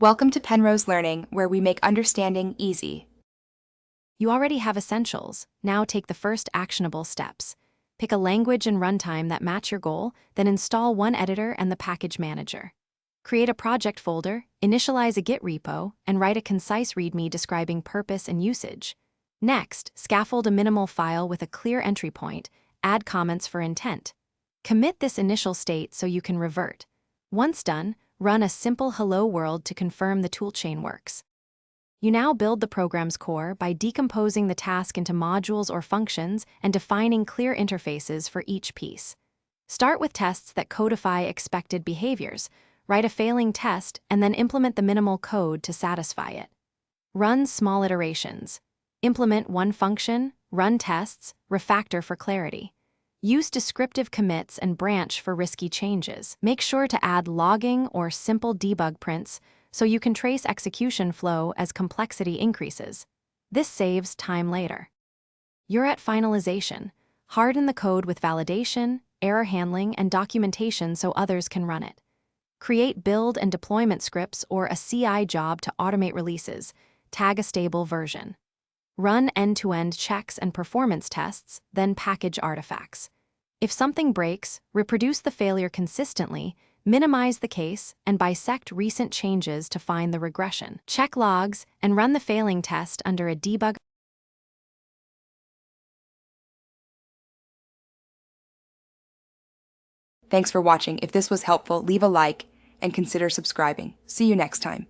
Welcome to Penrose Learning, where we make understanding easy. You already have essentials. Now take the first actionable steps. Pick a language and runtime that match your goal, then install one editor and the package manager. Create a project folder, initialize a Git repo, and write a concise README describing purpose and usage. Next, scaffold a minimal file with a clear entry point, add comments for intent. Commit this initial state so you can revert. Once done, run a simple hello world to confirm the toolchain works. You now build the program's core by decomposing the task into modules or functions and defining clear interfaces for each piece. Start with tests that codify expected behaviors, write a failing test, and then implement the minimal code to satisfy it. Run small iterations. Implement one function, run tests, refactor for clarity. Use descriptive commits and branch for risky changes. Make sure to add logging or simple debug prints so you can trace execution flow as complexity increases. This saves time later. You're at finalization. Harden the code with validation, error handling, and documentation so others can run it. Create build and deployment scripts or a CI job to automate releases. Tag a stable version. Run end-to-end checks and performance tests, then package artifacts. If something breaks, reproduce the failure consistently, minimize the case, and bisect recent changes to find the regression. Check logs and run the failing test under a debug. Thanks for watching. If this was helpful, leave a like and consider subscribing. See you next time.